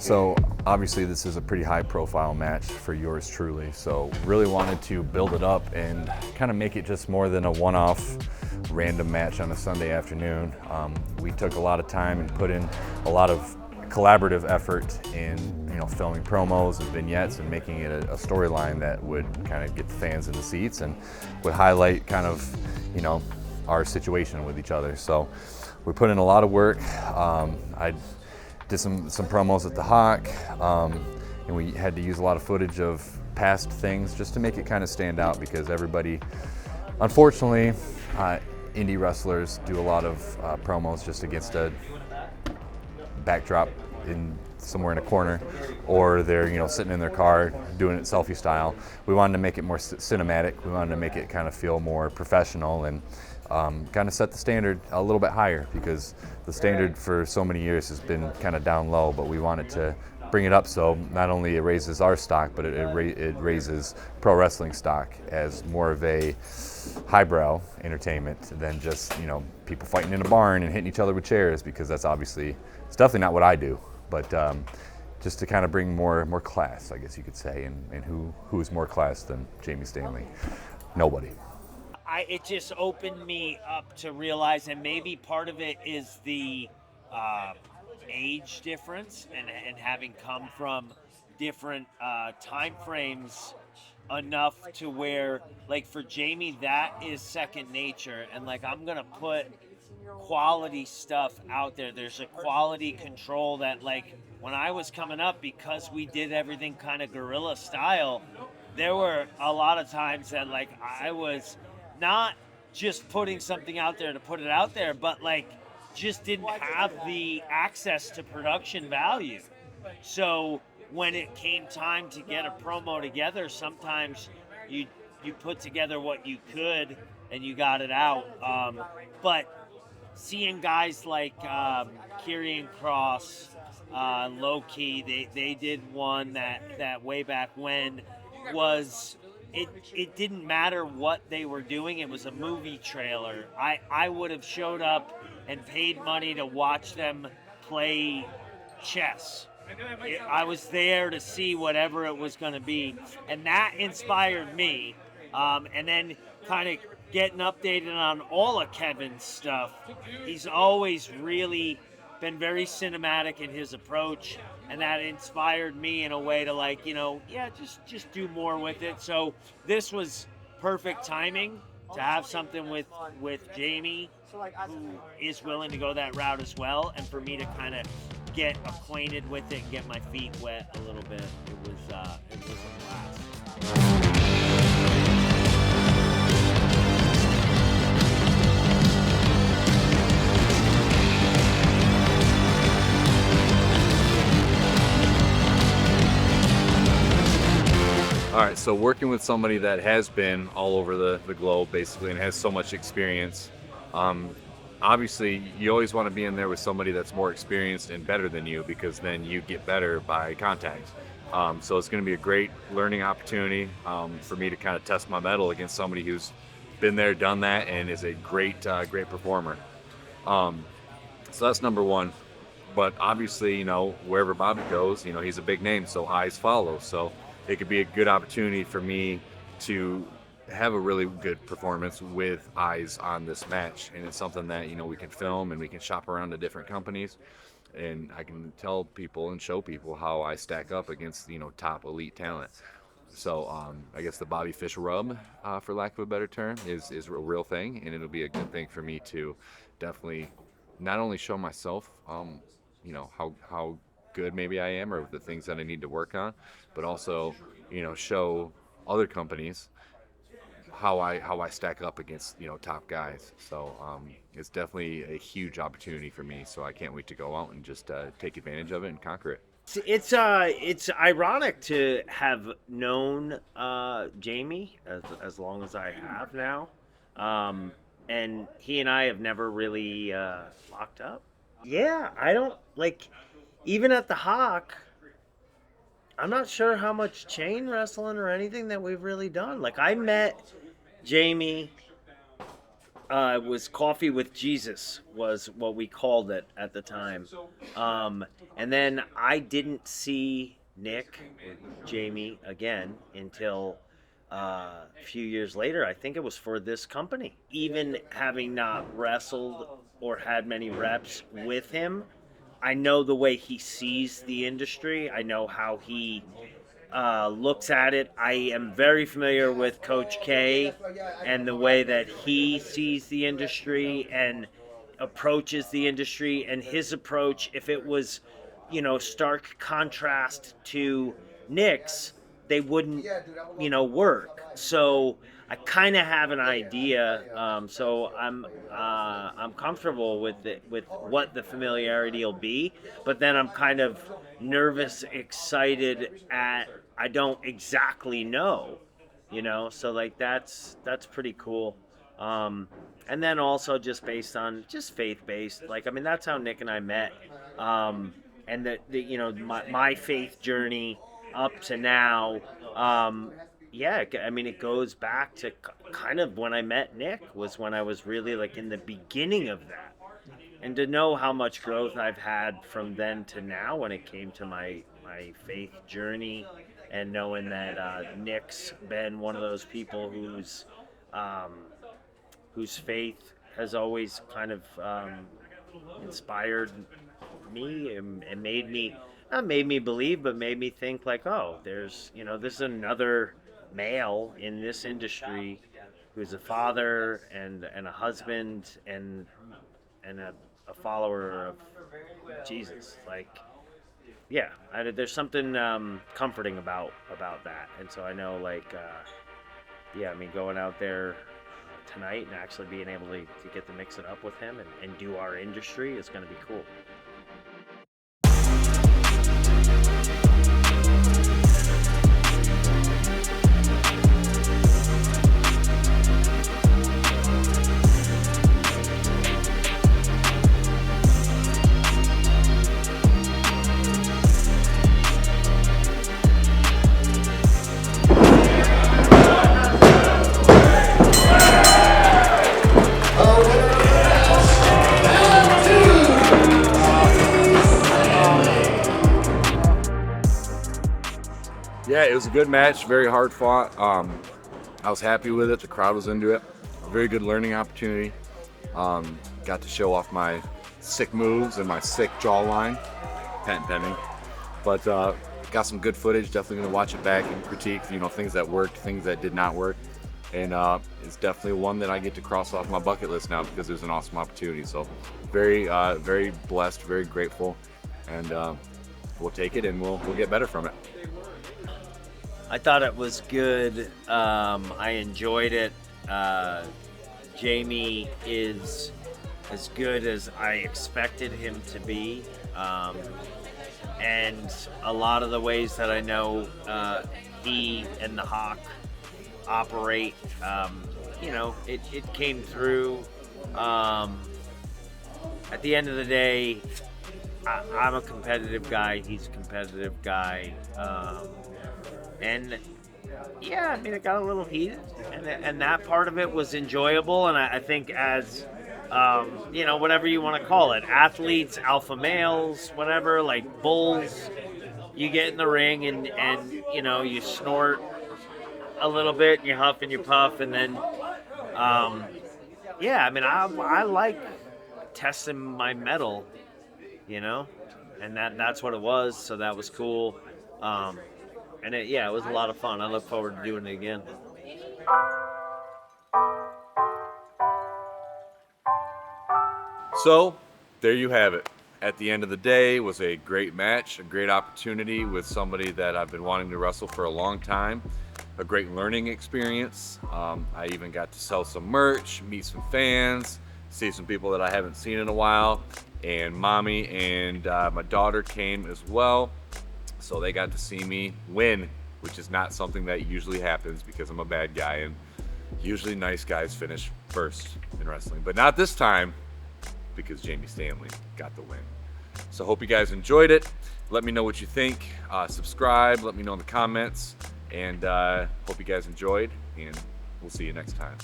So obviously this is a pretty high profile match for yours truly. So really wanted to build it up and kind of make it just more than a one-off random match on a Sunday afternoon. We took a lot of time and put in a lot of collaborative effort in filming promos and vignettes and making it a storyline that would kind of get the fans in the seats and would highlight kind of our situation with each other. So we put in a lot of work. I did some promos at the Hawk, and we had to use a lot of footage of past things just to make it kind of stand out, because everybody, unfortunately, indie wrestlers do a lot of promos just against a backdrop somewhere in a corner, or they're sitting in their car doing it selfie style. We wanted to make it more cinematic. We wanted to make it kind of feel more professional and kind of set the standard a little bit higher, because the standard for so many years has been kind of down low, but we wanted to bring it up so not only it raises our stock, but it raises pro wrestling stock as more of a highbrow entertainment than just people fighting in a barn and hitting each other with chairs, because it's definitely not what I do, but just to kind of bring more class, I guess you could say. And who is more class than Jamie Stanley? Nobody. It just opened me up to realize, and maybe part of it is the age difference and having come from different time frames enough to where, like, for Jamie, that is second nature, and like I'm gonna put quality stuff out there. There's a quality control that, like, when I was coming up, because we did everything kind of guerrilla style, there were a lot of times that, like, I was not just putting something out there to put it out there, but like just didn't have the access to production value. So when it came time to get a promo together, sometimes you put together what you could and you got it out. But seeing guys like Kieran Cross, Low Key, they did one that way back when was it didn't matter what they were doing. It was a movie trailer. I would have showed up and paid money to watch them play chess. I was there to see whatever it was going to be, and that inspired me. And then kind of getting updated on all of Kevin's stuff. He's always really been very cinematic in his approach, and that inspired me in a way to, like, just do more with it. So this was perfect timing to have something with Jamie, who is willing to go that route as well, and for me to kind of get acquainted with it and get my feet wet a little bit. It was a blast. All right, so working with somebody that has been all over the globe basically and has so much experience, obviously you always want to be in there with somebody that's more experienced and better than you, because then you get better by contact. So it's going to be a great learning opportunity for me to kind of test my mettle against somebody who's been there, done that, and is a great performer. So that's number one. But obviously, wherever Bobby goes, he's a big name, so eyes follow. So it could be a good opportunity for me to have a really good performance with eyes on this match. And it's something that, we can film and we can shop around to different companies. And I can tell people and show people how I stack up against, top elite talent. So I guess the Bobby Fish rub, for lack of a better term, is a real thing. And it'll be a good thing for me to definitely not only show myself, how good maybe I am, or the things that I need to work on, but also, show other companies how I stack up against, top guys. So it's definitely a huge opportunity for me. So I can't wait to go out and just take advantage of it and conquer it. It's ironic to have known Jamie as long as I have now, and he and I have never really locked up. Yeah, I don't like, even at the Hawk. I'm not sure how much chain wrestling or anything that we've really done. Like, I met Jamie It was Coffee with Jesus was what we called it at the time. And then I didn't see Nick or Jamie again until a few years later. I think it was for this company. Even having not wrestled or had many reps with him, I know the way he sees the industry. I know how he looks at it. I am very familiar with Coach K and the way that he sees the industry and approaches the industry. And his approach, if it was, stark contrast to Nick's, they wouldn't, work. So I kind of have an idea. So I'm comfortable with it, with what the familiarity will be. But then I'm kind of nervous, excited at I don't exactly know, So like that's pretty cool. And then also just based on just faith based, like I mean that's how Nick and I met. And my faith journey up to now. Yeah, I mean, it goes back to kind of when I met Nick was when I was really like in the beginning of that. And to know how much growth I've had from then to now when it came to my faith journey, and knowing that Nick's been one of those people whose faith has always kind of inspired me and made me, not made me believe, but made me think like, oh, there's, this is another male in this industry who's a father and a husband and a follower of Jesus. Like, yeah, there's something comforting about that. And so I know, like, I mean, going out there tonight and actually being able to get to mix it up with him and do our industry is going to be cool. Yeah, it was a good match, very hard fought. I was happy with it. The crowd was into it. Very good learning opportunity. Got to show off my sick moves and my sick jawline, patent pending. But got some good footage. Definitely going to watch it back and critique, things that worked, things that did not work. And it's definitely one that I get to cross off my bucket list now because it was an awesome opportunity. So very, very blessed, very grateful, and we'll take it and we'll get better from it. I thought it was good. I enjoyed it. Jamie is as good as I expected him to be. And a lot of the ways that I know he and the Hawk operate, it came through. At the end of the day, I'm a competitive guy. He's a competitive guy. And yeah, I mean, it got a little heated, and that part of it was enjoyable. And I think as, whatever you want to call it, athletes, alpha males, whatever, like bulls, you get in the ring and you snort a little bit, and you huff and you puff, and then, I mean, I like testing my mettle, and that's what it was. So that was cool. And it was a lot of fun. I look forward to doing it again. So, there you have it. At the end of the day, it was a great match, a great opportunity with somebody that I've been wanting to wrestle for a long time. A great learning experience. I even got to sell some merch, meet some fans, see some people that I haven't seen in a while. And mommy and my daughter came as well. So they got to see me win, which is not something that usually happens because I'm a bad guy and usually nice guys finish first in wrestling. But not this time because Jamie Stanley got the win. So hope you guys enjoyed it. Let me know what you think. Subscribe, let me know in the comments. And hope you guys enjoyed, and we'll see you next time.